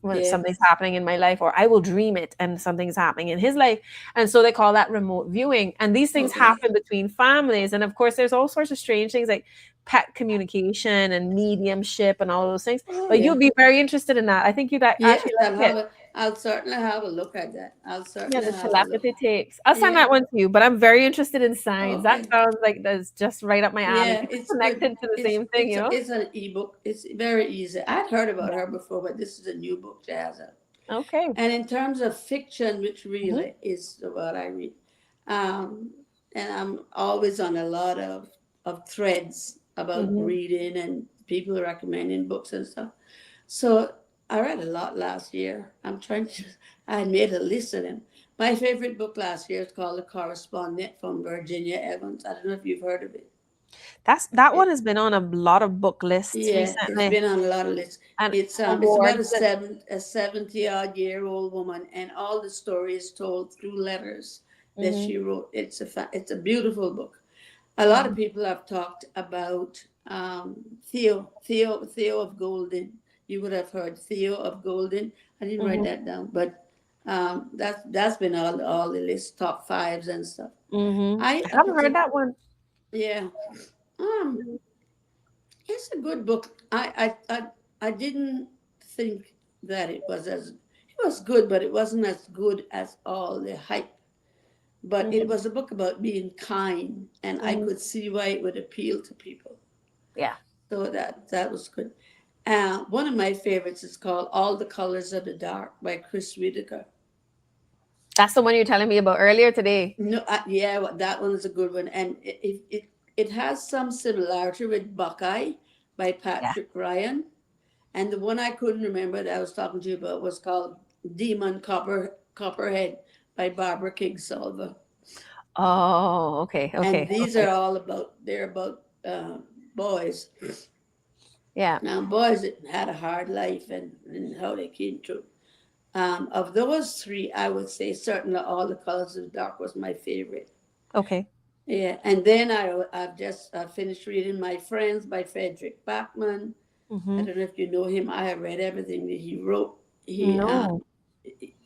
when yeah. something's happening in my life, or I will dream it and something's happening in his life. And so they call that remote viewing. And these things Okay. happen between families. And of course, there's all sorts of strange things like pet communication and mediumship and all those things. Oh But yeah. you'd be very interested in that. I think you'd Yes, actually like it. I'll certainly have a look at that. I'll Yeah, certainly the have a look. telepathy tapes. I'll send Yeah. that one to you, but I'm very interested in signs. That Okay. sounds like that's just right up my alley. Yeah, People it's good. connected to the same thing, you know? It's an ebook. It's very easy. I'd heard about her before, but this is a new book she has out. Okay. And in terms of fiction, which Hmm. really is what I read, um, and I'm always on a lot of threads about Hmm. reading and people recommending books and stuff. So I read a lot last year. I made a list of them. My favorite book last year is called The Correspondent from Virginia Evans. I don't know if you've heard of it. That one It has been on a lot of book lists yeah, it's recently been on a lot of lists. and It's about awards. a 70-odd-year-old woman, and all the story is told through letters that Mhm, she wrote. It's a beautiful book. A lot of mhm, people have talked about Theo of Golden. You would have heard Theo of Golden. I didn't write mhm, that down, but that's been all the list top fives and stuff. mhm. I I a haven't heard partic that one. Yeah. Um, Mhm, it's a good book. I didn't think that it was good, but it wasn't as good as all the hype. But it mhm, was a book about being kind, and I mhm. could see why it would appeal to people. Yeah. So that was good. One of my favorites is called All the Colors of the Dark by Chris Whitaker. That's the one you were telling me about earlier today. No, yeah, well, that one is a good one, and it has some similarity with Buckeye by Yeah. Patrick Ryan, and the one I couldn't remember that I was talking to you about was called Copperhead by Barbara Kingsolver. Oh, okay, And okay, these okay. are all about, they're about boys. Yeah. Now, boys that had a hard life and how they came through. Of those three, I would say certainly All the Colors of the Dark was my favorite. Okay. Yeah, and then I've just finished reading My Friends by Frederick Backman. I Mm-hmm. don't know if you know him. I have read everything that he wrote. He No.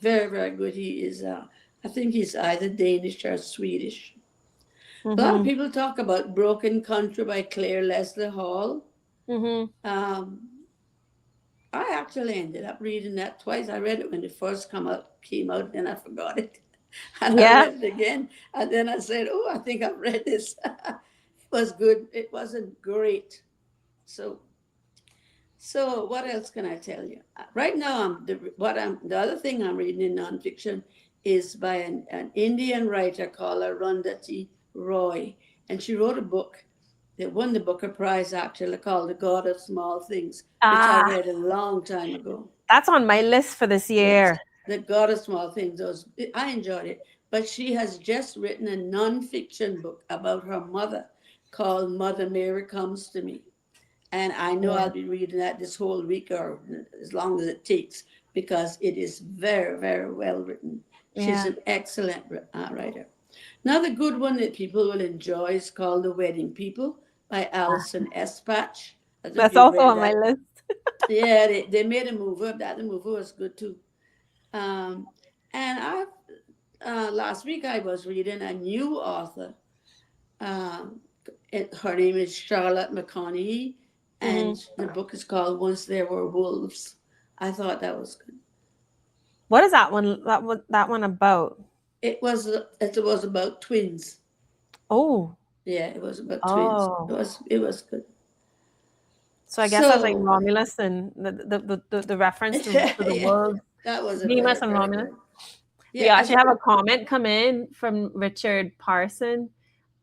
very, very good. He is I think he's either Danish or Swedish. A lot of Mm-hmm. people talk about Broken Country by Claire Leslie Hall. Mm-hmm. Um, I actually ended up reading that twice. I read it when it first came out, then I forgot it. And I Yeah. read it again. And then I said, oh, I think I've read this. It was good. It wasn't great. So what else can I tell you? Right now, the other thing I'm reading in nonfiction is by an Indian writer called Arundhati Roy, and she wrote a book that won the Booker Prize actually called The God of Small Things, which I Ah, read a long time ago. that's on my list for this Yes, year. The God of Small Things. I enjoyed it, but she has just written a nonfiction book about her mother called Mother Mary Comes to Me. And I know Yeah. I'll be reading that this whole week or as long as it takes because it is very, very well written. She's Yeah. an excellent writer. Another good one that people will enjoy is called The Wedding People by Alison Espach. I don't know if That's you've also read on my that. list. Yeah, they made a movie of that. The movie was good too. Um, and last week I was reading a new author. Um, Her name is Charlotte McConaughey, Hmm. and the book is called Once There Were Wolves. I thought that was good. What is that one? That one about? It was about twins. Oh. Yeah, it was about twins. It Oh. was it was good. So I guess that's like So Romulus and the reference to the yeah, world, that was a Remus very and very Romulus. good. We Yeah, actually have a comment come in from Richard Parson.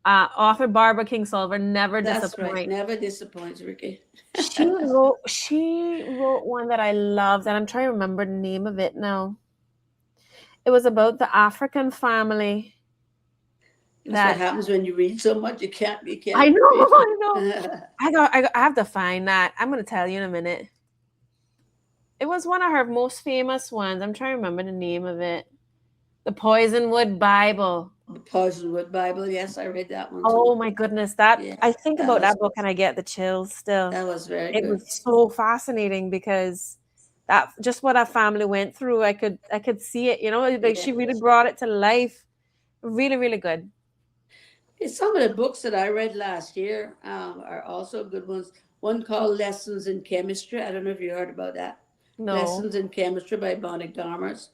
Author Barbara Kingsolver never that's right. disappoint. Never disappoints, Ricky. She wrote one that I loved, and I'm trying to remember the name of it now. It was about the African family That's what that happens when you read so much. You I can't know, read. I know. I have to find that. I'm gonna tell you in a minute. It was one of her most famous ones. I'm trying to remember the name of it. The Poisonwood Bible. The Poisonwood Bible. Yes, I read that one too. Oh my goodness, that Yeah, I think that about was that book and I get the chills still. that was very It good. was so fascinating because that just what our family went through. I could see it, like Yeah. she really brought it to life. Really, really good. Some of the books that I read last year are also good ones. One called Lessons in Chemistry. I don't know if you heard about that. No. Lessons in Chemistry by Bonnie Garmers.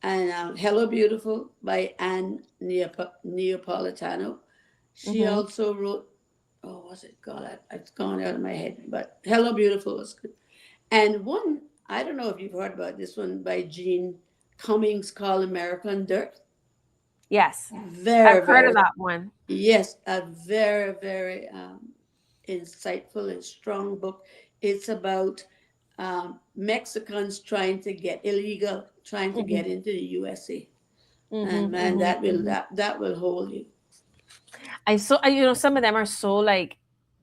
And Hello Beautiful by Anne Neapolitano. She Mm-hmm. also wrote, oh, what's it called? It's gone out of my head. But Hello Beautiful was good. And one, I don't know if you've heard about this one by Jean Cummings called American Dirt. Yes. I've Very, heard of very, that one. yes, a very, very insightful and strong book. It's about Mexicans trying to Mm-hmm. get into the USA. And Mm-hmm. man, Mm-hmm. Mm-hmm. that will hold you. Some of them are so like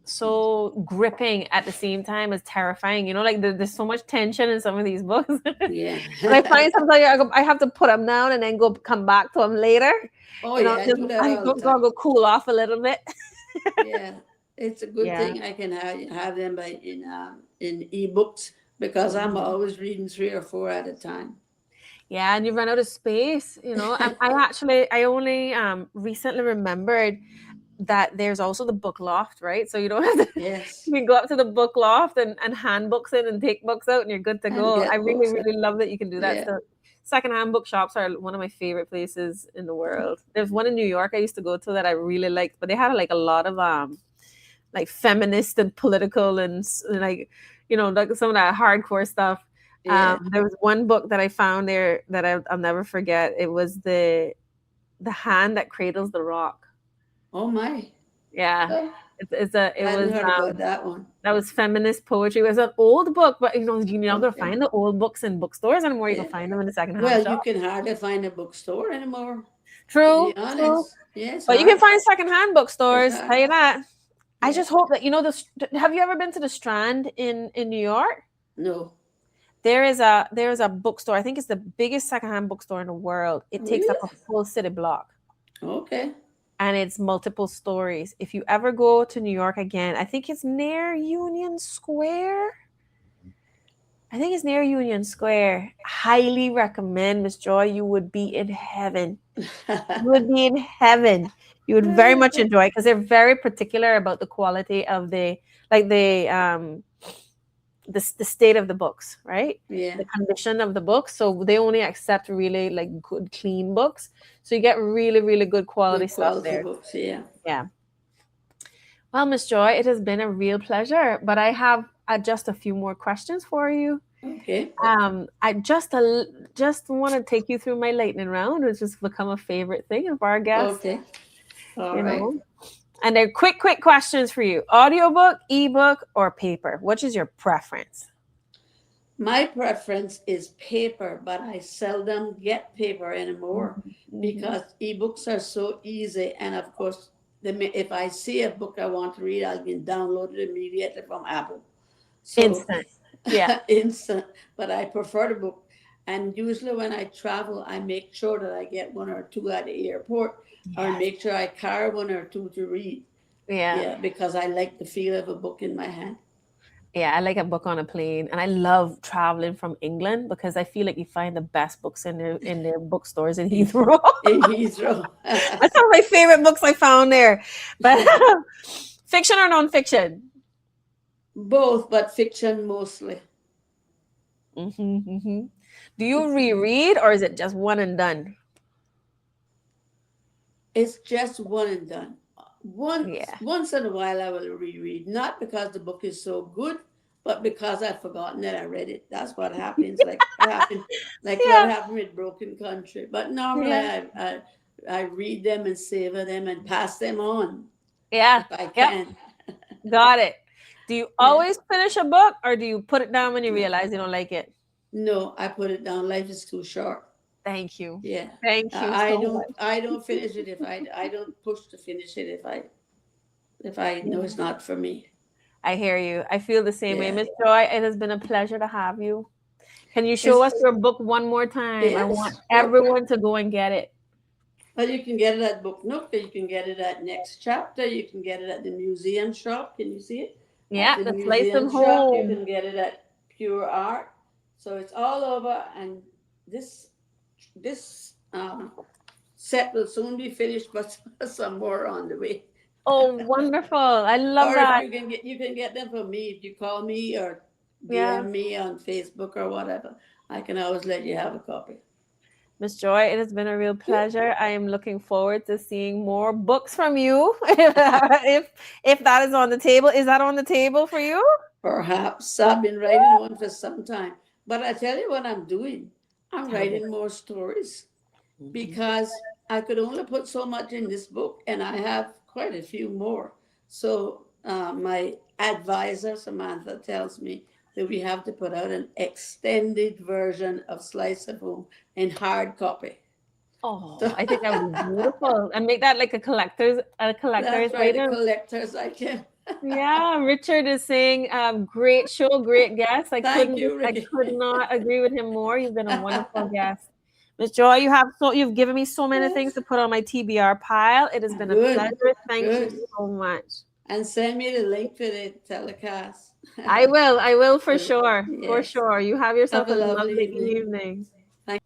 so gripping at the same time as terrifying. Like there's so much tension in some of these books. Yeah. And I find sometimes I have to put them down and then come back to them later. Oh yeah, I Just do that I all the go time. go cool off a little bit. Yeah, it's a good Yeah. thing I can have them in ebooks because I'm Mhm. always reading three or four at a time. Yeah, and you run out of space. I only recently remembered that there's also the book loft, right? So you don't have to Yes, you can go up to the book loft and hand books in and take books out and you're good to and go. I get really, books. really love that you can do that Yeah. stuff. Secondhand bookshops are one of my favorite places in the world. There's one in New York I used to go to that I really liked, but they had like a lot of like feminist and political and like like some of that hardcore stuff. Yeah. There was one book that I found there that I'll never forget. It was the hand that cradles the rock. Oh my. Yeah. Oh. It I hadn't was heard about that one. that was feminist poetry. It was an old book, but you're not gonna Okay. find the old books in bookstores anymore. You Yeah. can find them in the secondhand Well, you shop. can hardly find a bookstore anymore, to True, be true. honest. Yes, But you can hard. find secondhand It's bookstores. hard. Tell you that. I Yeah. just hope that have you ever been to the Strand in New York? No. There is a bookstore. I think it's the biggest secondhand bookstore in the world. It takes up Really? a full city block. Okay. And it's multiple stories. If you ever go to New York again, I think it's near Union Square. I think it's near Union Square. Highly recommend, Miss Joy. You would be in heaven. You would be in heaven. You would very much enjoy it because they're very particular about the quality of the state of the books, right? Yeah. The condition of the books. So they only accept really like good, clean books. So you get really, really good quality Good stuff quality there. books. Yeah. Yeah. Well, Miss Joy, it has been a real pleasure, but I have just a few more questions for you. Okay. I just want to take you through my lightning round, which has become a favorite thing of our guests. Okay. All You right. know, and they're quick questions for you: audiobook, ebook, or paper. Which is your preference? My preference is paper, but I seldom get paper anymore because ebooks are so easy. And of course, if I see a book I want to read, I can download it immediately from Apple. So Instant. Yeah. instant. But I prefer the book. And usually when I travel, I make sure that I get one or two at the airport, or Yes. make sure I carry one or two to read. Yeah. Yeah, because I like the feel of a book in my hand. Yeah, I like a book on a plane, and I love traveling from England because I feel like you find the best books in their bookstores in Heathrow. In Heathrow. That's some of my favorite books I found there. But fiction or nonfiction? Both, but fiction mostly. Do you reread, or is it just one and done? It's just one and done. Yeah. Once in a while I will reread, not because the book is so good, but because I've forgotten that I read it. That's what happens. Like what happened, what Yeah. happened with Broken Country. But normally Yeah. I read them and savor them and pass them on Yeah. if I Yep. can. Got it. Do you always finish a book, or do you put it down when you realize you don't like it? No, I put it down. Life is too short. Thank you. Yeah. Thank you so much. I don't finish it if I don't push to finish it if I know it's not for me. I hear you. I feel the same way. Yeah. Miss Joy, it has been a pleasure to have you. Can you show us your book one more time? I Yes, want no everyone to go and get it. Well, you can get it at Book Nook, or you can get it at Next Chapter, you can get it at the museum shop. Can you see it? Yeah, At the the Slice museum of shop, you Home. can get it at Pure Art. So it's all over, and this set will soon be finished, but some more on the way. Oh, wonderful. I love Or that. if you can get them from me if you call me or Yeah. DM me on Facebook or whatever. I can always let you have a copy. Miss Joy, it has been a real pleasure. I am looking forward to seeing more books from you. if that is on the table. Is that on the table for you? Perhaps I've been writing one for some time, but I tell you what I'm doing. I'm Tell me. writing more stories because I could only put so much in this book, and I have quite a few more. So my advisor Samantha tells me that we have to put out an extended version of Slice of Home in hard copy. Oh, I think that would be beautiful. And make that like a collector's That's right, the item. collectors I can. Yeah, Richard is saying, great show, great guest. I Thank you, Ricky. could not agree with him more. You've been a wonderful guest. Miss Joy, you've given me so many things to put on my TBR pile. It has been a Good, pleasure. Thank good. you so much. And send me the link for the telecast. I will for sure. For Yes. sure. You have yourself Have a a lovely lovely evening. evening. Thank-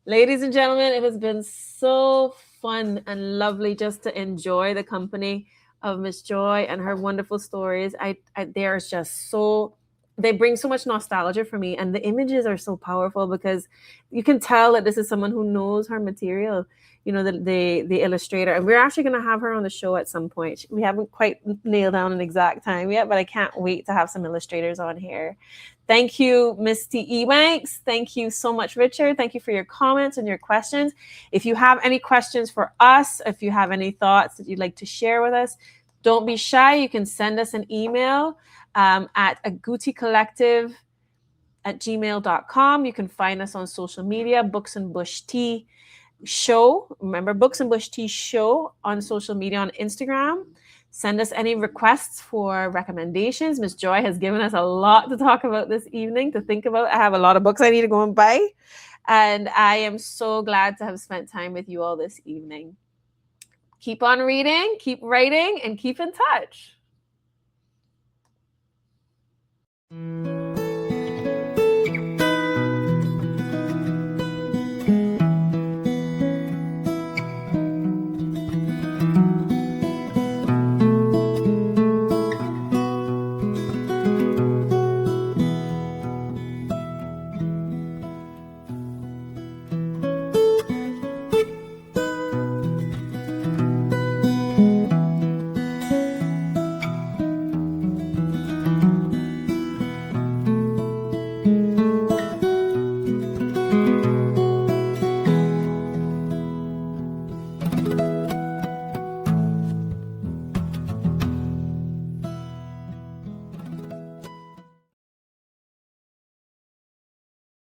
Ladies and gentlemen, it has been so fun and lovely just to enjoy the company of Miss Joy and her wonderful stories. There's just so they bring so much nostalgia for me, and the images are so powerful because you can tell that this is someone who knows her material. You know, the illustrator, and we're actually going to have her on the show at some point. We haven't quite nailed down an exact time yet, but I can't wait to have some illustrators on here. Thank you, Miss T. Ebanks. Thank you so much, Richard. Thank you for your comments and your questions. If you have any questions for us, if you have any thoughts that you'd like to share with us, don't be shy. You can send us an email at aguticollective@gmail.com. You can find us on social media, Books and Bush Tea Show. Remember, Books and Bush Tea Show on social media on Instagram. Send us any requests for recommendations. Miss Joy has given us a lot to talk about this evening, to think about. I have a lot of books I need to go and buy. And I am so glad to have spent time with you all this evening. Keep on reading, keep writing, and keep in touch.